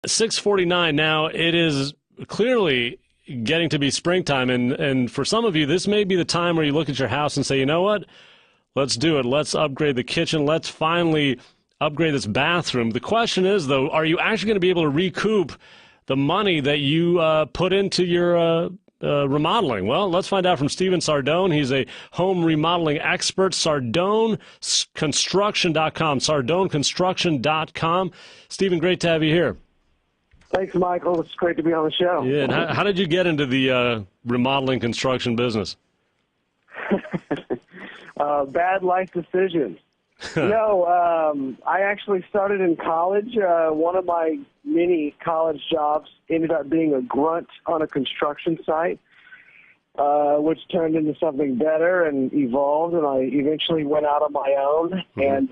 6:49 now. It is clearly getting to be springtime, and for some of you, this may be the time where you look at your house and say, you know what? Let's do it. Let's upgrade the kitchen. Let's finally upgrade this bathroom. The question is, though, are you actually going to be able to recoup the money that you put into your remodeling? Well, let's find out from Stephan Sardone. He's a home remodeling expert. SardoneConstruction.com. SardoneConstruction.com. Stephan, great to have you here. Thanks, Michael. It's great to be on the show. Yeah, and how did you get into the remodeling construction business? Bad life decisions. I actually started in college. One of my many college jobs ended up being a grunt on a construction site, which turned into something better and evolved, and I eventually went out on my own, and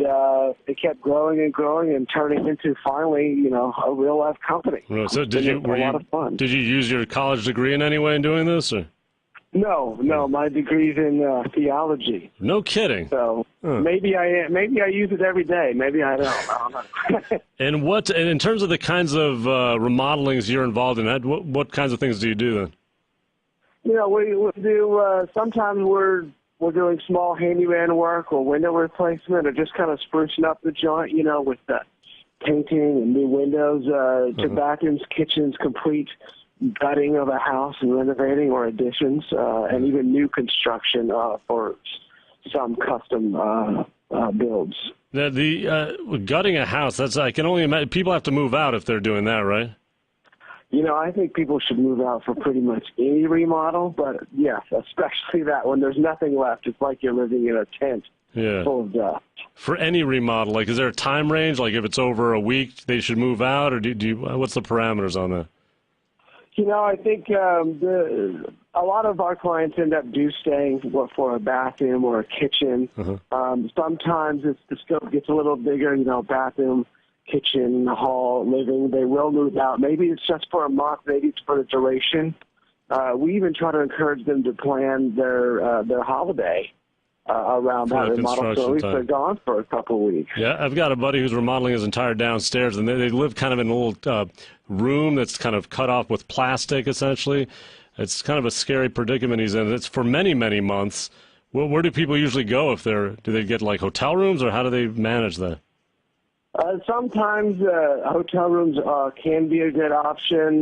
it kept growing and growing and turning into finally, a real-life company. So did you use your college degree in any way in doing this? Or? No, my degree's in theology. No kidding. So maybe I use it every day. Maybe I don't. I don't know. And in terms of the kinds of remodelings you're involved in, what kinds of things do you do then? We do. Sometimes we're doing small handyman work or window replacement, or just kind of sprucing up the joint. With the painting and new windows to bathrooms, kitchens, complete gutting of a house and renovating or additions, and even new construction for some custom builds. The gutting a house, I can only imagine. People have to move out if they're doing that, right? I think people should move out for pretty much any remodel, but yes, especially that when there's nothing left. It's like you're living in a tent full of dust. For any remodel, is there a time range? Like if it's over a week, they should move out, or what's the parameters on that? I think a lot of our clients end up staying for a bathroom or a kitchen. Sometimes the scope gets a little bigger, bathroom, kitchen, hall, living. They will move out. Maybe it's just for a month. Maybe it's for the duration. We even try to encourage them to plan their holiday around that remodel, so at least they're gone for a couple of weeks. Yeah, I've got a buddy who's remodeling his entire downstairs, and they live kind of in a little room that's kind of cut off with plastic, essentially. It's kind of a scary predicament he's in. It's for many, many months. Where do people usually go do they get hotel rooms, or how do they manage that? Sometimes hotel rooms can be a good option.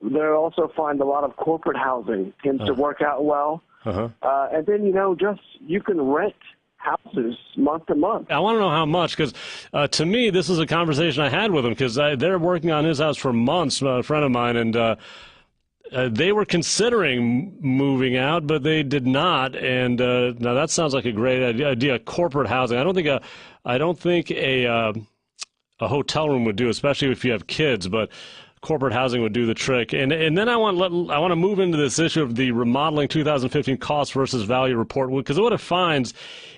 They also find a lot of corporate housing tends to work out well. And then, you can rent houses month to month. I want to know how much, because to me, this is a conversation I had with him, because they're working on his house for months, a friend of mine, and they were considering moving out, but they did not. And now that sounds like a great idea, corporate housing. I don't think a hotel room would do, especially if you have kids, but corporate housing would do the trick. And then I want to move into this issue of the remodeling 2015 cost versus value report, because what it finds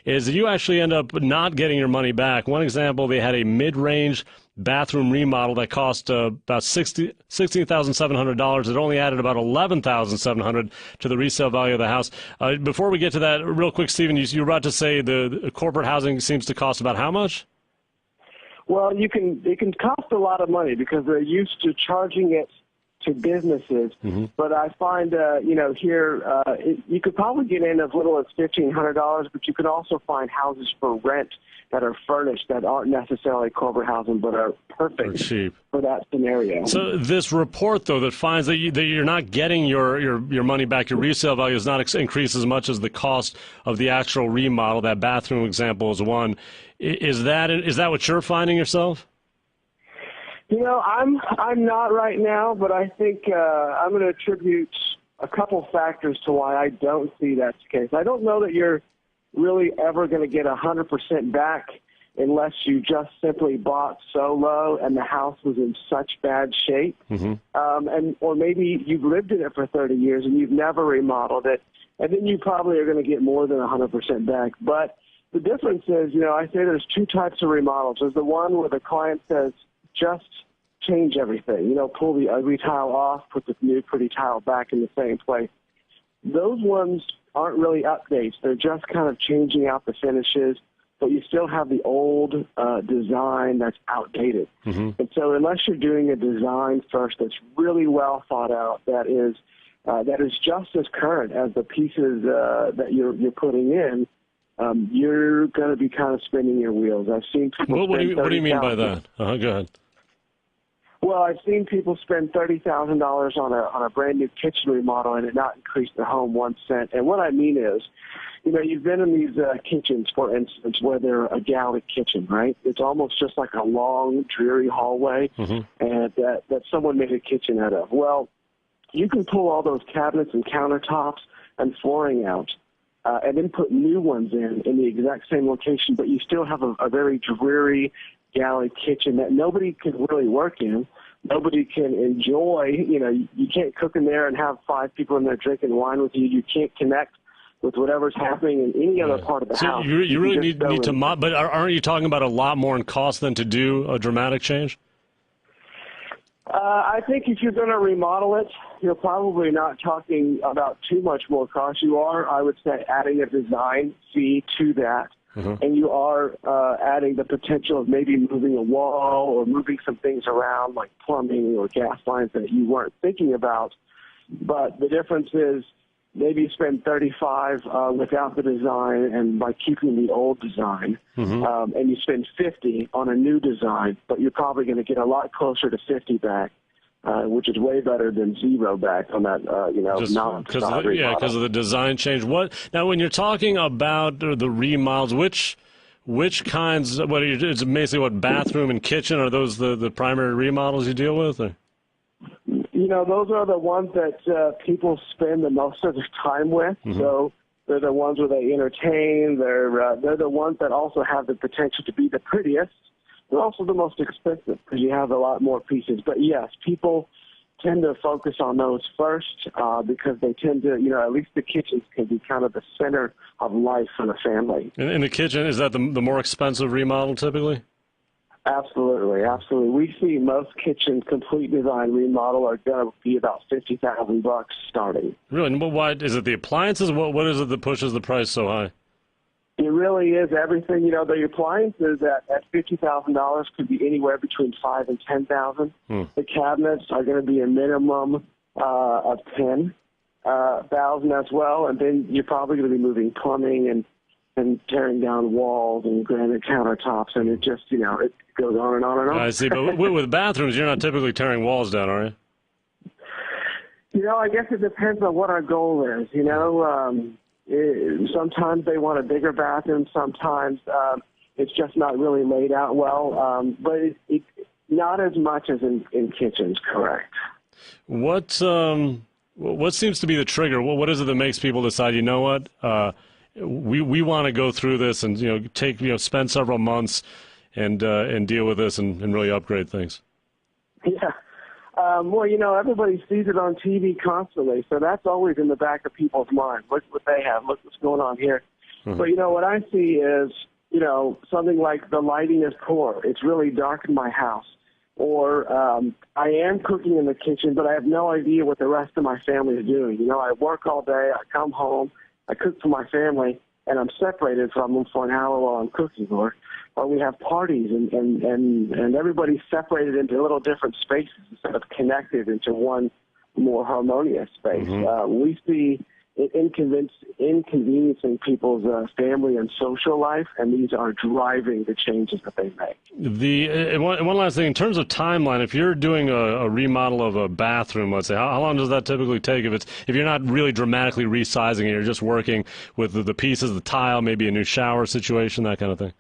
is that you actually end up not getting your money back. One example, they had a mid-range bathroom remodel that cost about $16,700. It only added about $11,700 to the resale value of the house. Before we get to that, real quick, Stephan, you were about to say the corporate housing seems to cost about how much? Well, it can cost a lot of money because they're used to charging it to businesses. But I find, here you could probably get in as little as $1,500, but you can also find houses for rent that are furnished that aren't necessarily corporate housing but are perfect for that scenario. So this report, though, that finds that you're not getting your money back, your resale value is not increased as much as the cost of the actual remodel. That bathroom example is one. Is that what you're finding yourself? I'm not right now, but I think I'm going to attribute a couple factors to why I don't see that's the case. I don't know that you're really ever going to get 100% back unless you just simply bought so low and the house was in such bad shape. Or maybe you've lived in it for 30 years and you've never remodeled it, and then you probably are going to get more than 100% back. But the difference is, I say there's two types of remodels. There's the one where the client says, just change everything, pull the ugly tile off, put the new pretty tile back in the same place. Those ones aren't really updates. They're just kind of changing out the finishes, but you still have the old design that's outdated. And so unless you're doing a design first that's really well thought out, that is just as current as the pieces that you're putting in, you're going to be kind of spinning your wheels. I've seen people. What do you mean by that? Go ahead. Well, I've seen people spend $30,000 on a brand new kitchen remodel and it not increase the home 1 cent. And what I mean is, you've been in these kitchens, for instance, where they're a galley kitchen, right? It's almost just like a long, dreary hallway, and that someone made a kitchen out of. Well, you can pull all those cabinets and countertops and flooring out, and then put new ones in the exact same location, but you still have a very dreary galley kitchen that nobody can really work in. Nobody can enjoy. You can't cook in there and have 5 people in there drinking wine with you. You can't connect with whatever's happening in any other part of the house. You really need to but aren't you talking about a lot more in cost than to do a dramatic change? I think if you're going to remodel it, you're probably not talking about too much more cost. You are, I would say, adding a design fee to that. And you are adding the potential of maybe moving a wall or moving some things around like plumbing or gas lines that you weren't thinking about. But the difference is maybe you spend $35 without the design and by keeping the old design, and you spend $50 on a new design, but you're probably going to get a lot closer to $50 back. Which is way better than $0 back on that, because of the design change. Now, when you're talking about the remodels, which kinds? It's basically bathroom and kitchen, are those the primary remodels you deal with? Or? Those are the ones that people spend the most of their time with. So they're the ones where they entertain. They're the ones that also have the potential to be the prettiest. They're also the most expensive because you have a lot more pieces. But, yes, people tend to focus on those first because they tend to, at least the kitchens can be kind of the center of life for the family. In the kitchen, is that the more expensive remodel typically? Absolutely, absolutely. We see most kitchens, complete design remodel, are going to be about $50,000 starting. Really? And why is it the appliances? What is it that pushes the price so high? It really is everything. The appliances at $50,000 could be anywhere between $5,000 and $10,000. The cabinets are going to be a minimum of $10,000 as well, and then you're probably going to be moving plumbing and tearing down walls and granite countertops, and it just it goes on and on and on. I see, but with bathrooms, you're not typically tearing walls down, are you? I guess it depends on what our goal is. Sometimes they want a bigger bathroom. Sometimes it's just not really laid out well. But it not as much as in kitchens, correct. What seems to be the trigger? What is it that makes people decide, what, we want to go through this and spend several months and deal with this and really upgrade things? Yeah. Well, everybody sees it on TV constantly, so that's always in the back of people's minds. Look what they have. Look what's going on here. But, what I see is, something like the lighting is poor. It's really dark in my house. Or I am cooking in the kitchen, but I have no idea what the rest of my family is doing. I work all day. I come home. I cook for my family, and I'm separated from them for an hour while I'm cooking. Or we have parties, and everybody's separated into little different spaces instead of connected into one more harmonious space. We see it inconveniencing people's family and social life, and these are driving the changes that they make. One last thing, in terms of timeline, if you're doing a remodel of a bathroom, let's say, how long does that typically take? If you're not really dramatically resizing it, you're just working with the pieces, the tile, maybe a new shower situation, that kind of thing?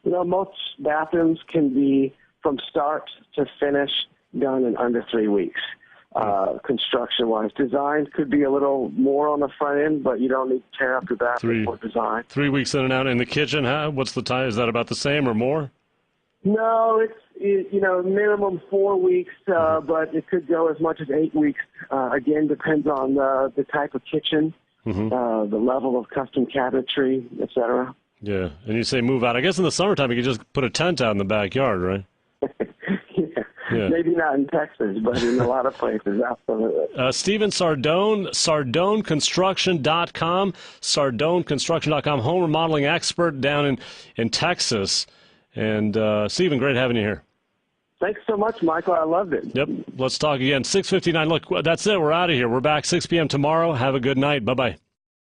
Most bathrooms can be from start to finish done in under 3 weeks. Construction-wise, designs could be a little more on the front end, but you don't need to tear up your bathroom for design. 3 weeks in and out. In the kitchen, what's the time? Is that about the same or more? No, it's minimum 4 weeks, but it could go as much as 8 weeks. Again, depends on the type of kitchen, the level of custom cabinetry, et cetera. Yeah, and you say move out. I guess in the summertime you could just put a tent out in the backyard, right? Maybe not in Texas, but in a lot of places, absolutely. Stephan Sardone, SardoneConstruction.com, SardoneConstruction.com, home remodeling expert down in Texas. And Stephan, great having you here. Thanks so much, Michael. I loved it. Yep. Let's talk again. 6:59. Look, that's it. We're out of here. We're back 6 p.m. tomorrow. Have a good night. Bye-bye.